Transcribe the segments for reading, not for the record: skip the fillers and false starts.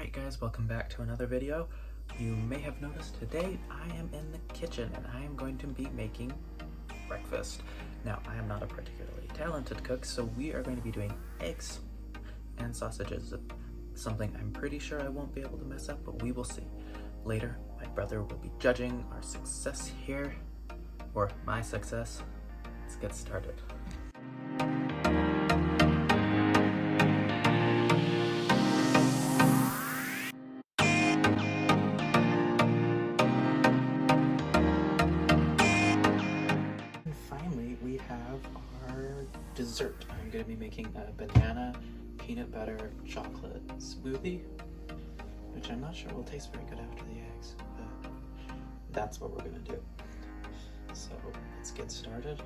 Alright guys, welcome back to another video. You may have noticed today I am in the kitchen and I am going to be making breakfast. Now, I am not a particularly talented cook, so we are going to be doing eggs and sausages. Something I'm pretty sure I won't be able to mess up, but we will see. Later, my brother will be judging our success here, or my success. Let's get started. Dessert. I'm going to be making a banana peanut butter chocolate smoothie, which I'm not sure will taste very good after the eggs, but that's what we're going to do. So let's get started.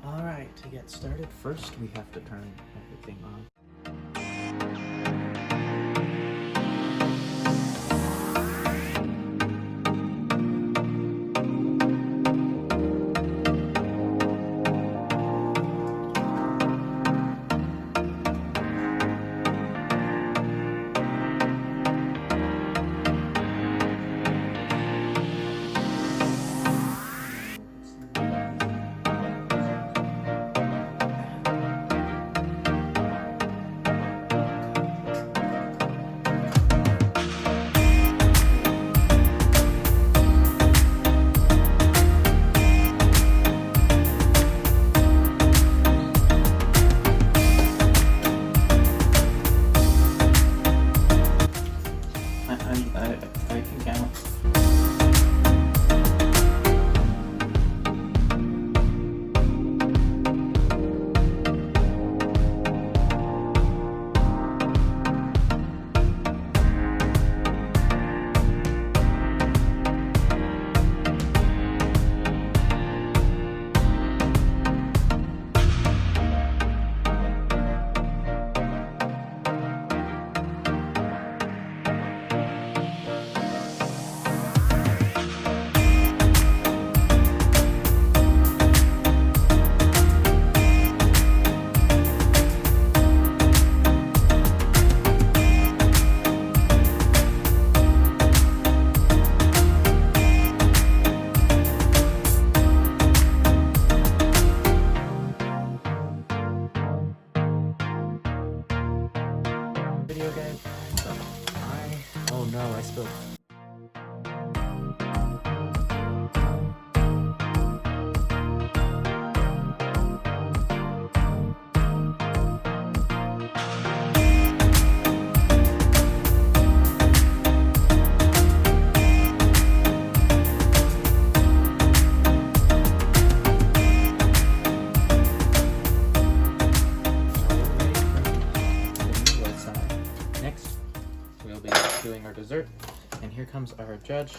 Alright, to get started, first we have to turn everything on. I can count. Video game. Oh no, I spilled. Doing our dessert, and here comes our judge.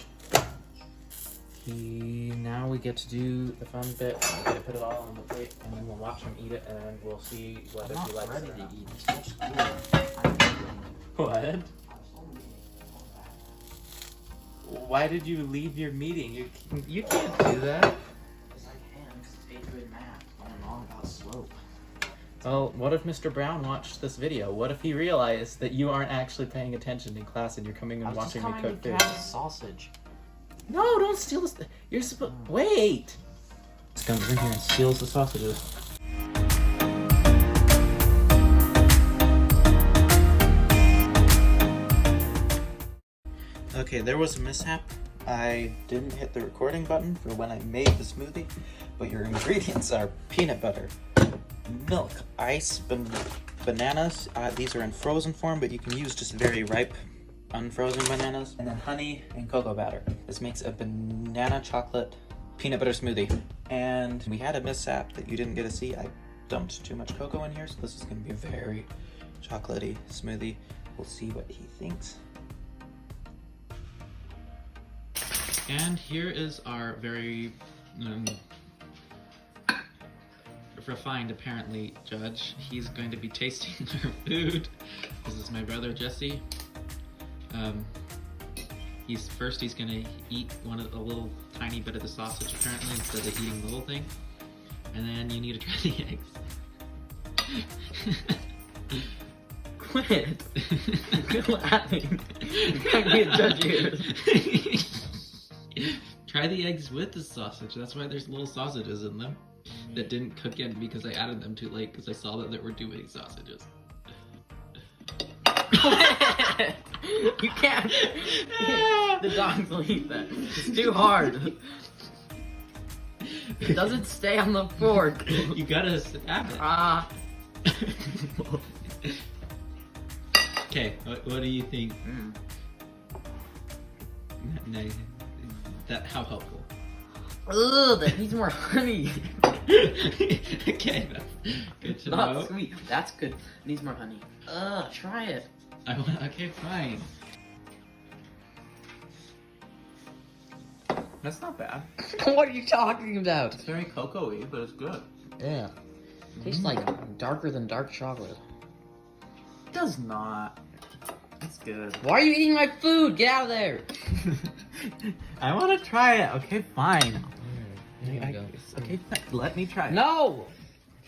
Now we get to do the fun bit. We get to put it all on the plate, and then we'll watch him eat it, and then we'll see whether he likes it or not. What? Why did you leave your meeting? You can't do that. Because I can, because it's 8th grade math. I'm wrong about slope. Well, what if Mr. Brown watched this video? What if he realized that you aren't actually paying attention in class and you're coming and watching me cook food? Sausage. No, don't steal this. You're supposed. Wait! This comes in here and steals the sausages. Okay, there was a mishap. I didn't hit the recording button for when I made the smoothie, but your ingredients are peanut butter, milk, ice, bananas. These are in frozen form, but you can use just very ripe, unfrozen bananas, and then honey and cocoa batter. This makes a banana chocolate peanut butter smoothie. And we had a mishap that you didn't get to see. I dumped too much cocoa in here, so this is going to be a very chocolatey smoothie. We'll see what he thinks. And here is our very refined, apparently, judge. He's going to be tasting our food. This is my brother Jesse. He's gonna eat a little tiny bit of the sausage, apparently, instead of eating the whole thing. And then you need to try the eggs. Quit. Quit laughing. You can't be a judge here. Try the eggs with the sausage. That's why there's little sausages in them that didn't cook in because I added them too late because I saw that there were too many sausages. You can't. The dogs will eat that. It's too hard. It doesn't stay on the fork. You gotta stab it. Ah. Okay, what do you think? No, how helpful? Ugh, that needs more honey. Okay, that's good to know. Not sweet. That's good. It needs more honey. Ugh, try it. Okay, fine. That's not bad. What are you talking about? It's very cocoa-y, but it's good. Yeah. Tastes like darker than dark chocolate. It does not. It's good. Why are you eating my food? Get out of there! I want to try it. Okay, fine. Here you go. Okay, let me try it. No!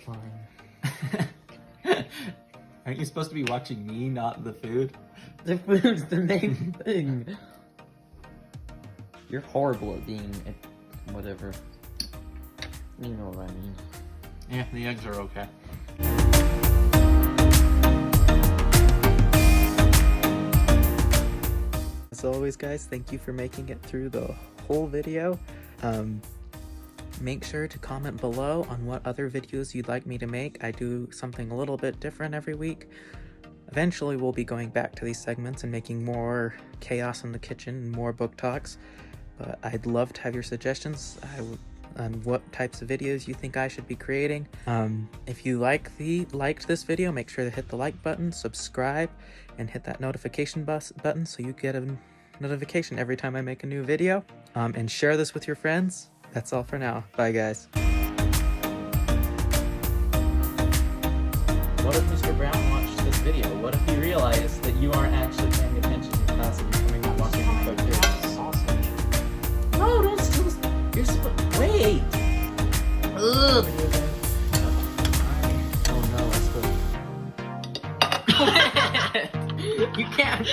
Fine. Aren't you supposed to be watching me, not the food? The food's the main thing. You're horrible at being whatever. You know what I mean. Yeah, the eggs are okay. As always, guys, thank you for making it through the whole video. Make sure to comment below on what other videos you'd like me to make. I do something a little bit different every week. Eventually, we'll be going back to these segments and making more chaos in the kitchen and more book talks. But I'd love to have your suggestions on what types of videos you think I should be creating. If you liked this video, make sure to hit the like button, subscribe, and hit that notification button so you get a notification every time I make a new video. And share this with your friends. That's all for now. Bye, guys. What if Mr. Brown watched this video? What if he realized that you aren't actually paying attention in class and you're coming and watching him cook here? Sausage. No, don't steal. You're supposed. Wait. Ugh. Oh no, I spilled. You can't.